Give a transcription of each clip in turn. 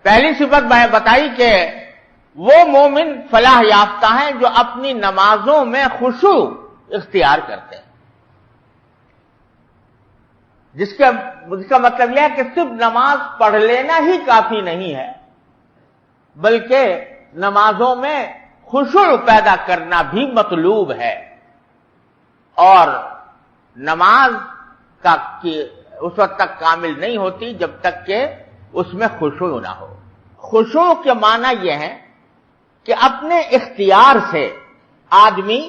پہلی صفت بتائی کہ وہ مومن فلاح یافتہ ہیں جو اپنی نمازوں میں خشوع اختیار کرتے ہیں، جس کا مطلب یہ ہے کہ صرف نماز پڑھ لینا ہی کافی نہیں ہے، بلکہ نمازوں میں خشوع پیدا کرنا بھی مطلوب ہے۔ اور نماز اس وقت تک کامل نہیں ہوتی جب تک کہ اس میں خشوع نہ ہو۔ خشوع کے معنی یہ ہے کہ اپنے اختیار سے آدمی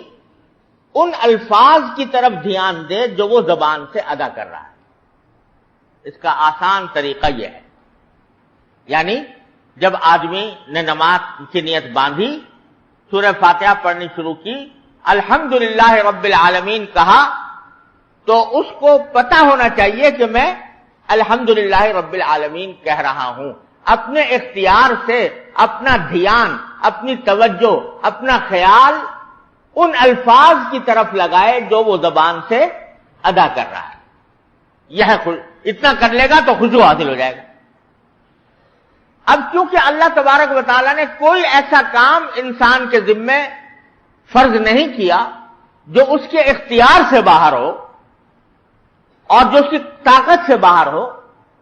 ان الفاظ کی طرف دھیان دے جو وہ زبان سے ادا کر رہا ہے۔ اس کا آسان طریقہ یہ ہے، یعنی جب آدمی نے نماز کی نیت باندھی، سورہ فاتحہ پڑھنی شروع کی، الحمدللہ رب العالمین کہا، تو اس کو پتہ ہونا چاہیے کہ میں الحمدللہ رب العالمین کہہ رہا ہوں۔ اپنے اختیار سے اپنا دھیان، اپنی توجہ، اپنا خیال ان الفاظ کی طرف لگائے جو وہ زبان سے ادا کر رہا ہے۔ یہ اتنا کر لے گا تو خشوع حاصل ہو جائے گا۔ اب کیونکہ اللہ تبارک و تعالیٰ نے کوئی ایسا کام انسان کے ذمے فرض نہیں کیا جو اس کے اختیار سے باہر ہو اور جو اس کی طاقت سے باہر ہو،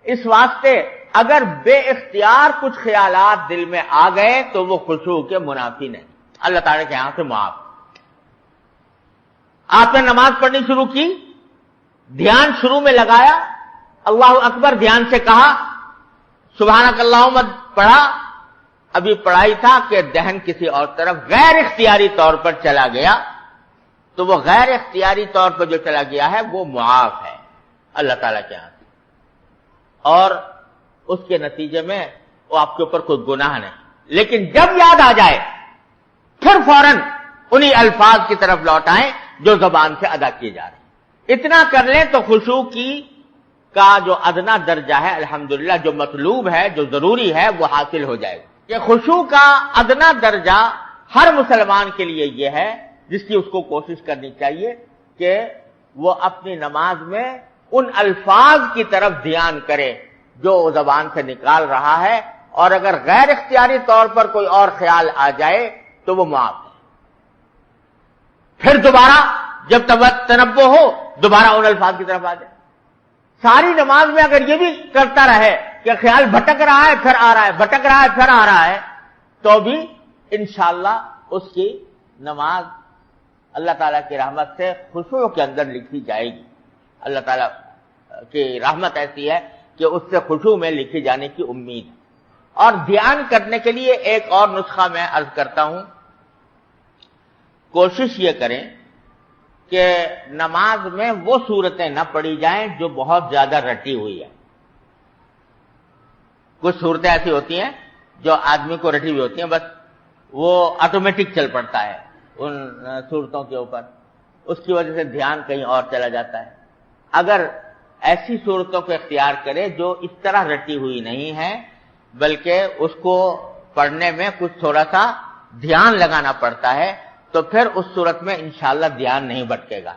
اس واسطے اگر بے اختیار کچھ خیالات دل میں آ گئے تو وہ خشوع کے منافی نہیں، اللہ تعالیٰ کے یہاں سے معاف۔ آپ نے نماز پڑھنی شروع کی، دھیان شروع میں لگایا، اللہ اکبر دھیان سے کہا، سبحانک اللہم پڑھا، ابھی پڑھائی تھا کہ ذہن کسی اور طرف غیر اختیاری طور پر چلا گیا، تو وہ غیر اختیاری طور پر جو چلا گیا ہے وہ معاف ہے اللہ تعالیٰ کے ہاں سے، اور اس کے نتیجے میں وہ آپ کے اوپر کوئی گناہ نہیں۔ لیکن جب یاد آ جائے پھر فوراً انہی الفاظ کی طرف لوٹائیں جو زبان سے ادا کیے جا رہے ہیں۔ اتنا کر لیں تو خشوع کا جو ادنا درجہ ہے الحمدللہ، جو مطلوب ہے، جو ضروری ہے، وہ حاصل ہو جائے گا۔ کہ خشوع کا ادنا درجہ ہر مسلمان کے لیے یہ ہے جس کی اس کو کوشش کرنی چاہیے کہ وہ اپنی نماز میں ان الفاظ کی طرف دھیان کرے جو زبان سے نکال رہا ہے، اور اگر غیر اختیاری طور پر کوئی اور خیال آ جائے تو وہ معاف ہے۔ پھر دوبارہ جب تنبہ ہو دوبارہ ان الفاظ کی طرف آ جائے۔ ساری نماز میں اگر یہ بھی کرتا رہے کہ خیال بھٹک رہا ہے پھر آ رہا ہے، بھٹک رہا ہے پھر آ رہا ہے، تو بھی انشاءاللہ اس کی نماز اللہ تعالیٰ کی رحمت سے خشوع کے اندر لکھی جائے گی۔ اللہ تعالیٰ کی رحمت ایسی ہے کہ اس سے خشوع میں لکھی جانے کی امید ہے۔ اور دھیان کرنے کے لیے ایک اور نسخہ میں عرض کرتا ہوں، کوشش یہ کریں کہ نماز میں وہ صورتیں نہ پڑھی جائیں جو بہت زیادہ رٹی ہوئی ہے۔ کچھ صورتیں ایسی ہوتی ہیں جو آدمی کو رٹی ہوئی ہوتی ہیں، بس وہ آٹومیٹک چل پڑتا ہے ان صورتوں کے اوپر، اس کی وجہ سے دھیان کہیں اور چلا جاتا ہے۔ اگر ایسی صورتوں کو اختیار کرے جو اس طرح رٹی ہوئی نہیں ہے بلکہ اس کو پڑھنے میں کچھ تھوڑا سا دھیان لگانا پڑتا ہے، تو پھر اس صورت میں انشاءاللہ دھیان نہیں بھٹکے گا۔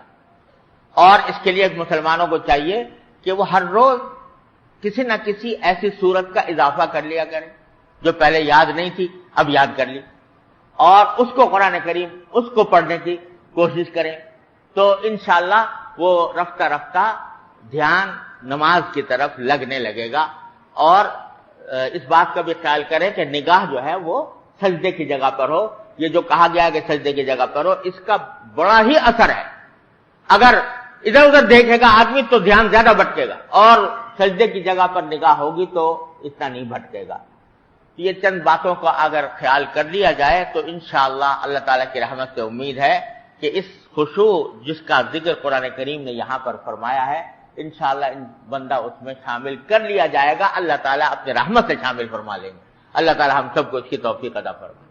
اور اس کے لیے مسلمانوں کو چاہیے کہ وہ ہر روز کسی نہ کسی ایسی صورت کا اضافہ کر لیا کریں جو پہلے یاد نہیں تھی، اب یاد کر لی، اور اس کو قرآن کریم اس کو پڑھنے کی کوشش کریں، تو انشاءاللہ وہ رفتہ رفتہ دھیان نماز کی طرف لگنے لگے گا۔ اور اس بات کا بھی خیال کریں کہ نگاہ جو ہے وہ سجدے کی جگہ پر ہو۔ یہ جو کہا گیا ہے کہ سجدے کی جگہ پر ہو، اس کا بڑا ہی اثر ہے۔ اگر ادھر ادھر دیکھے گا آدمی تو دھیان زیادہ بھٹکے گا، اور سجدے کی جگہ پر نگاہ ہوگی تو اتنا نہیں بھٹکے گا۔ یہ چند باتوں کا اگر خیال کر لیا جائے تو انشاءاللہ اللہ تعالیٰ کی رحمت سے امید ہے کہ اس خشوع جس کا ذکر قرآن کریم نے یہاں پر فرمایا ہے، انشاءاللہ بندہ اس میں شامل کر لیا جائے گا، اللہ تعالیٰ اپنے رحمت سے شامل فرما لیں گے۔ اللہ تعالیٰ ہم سب کو اس کی توفیق عطا فرمائے۔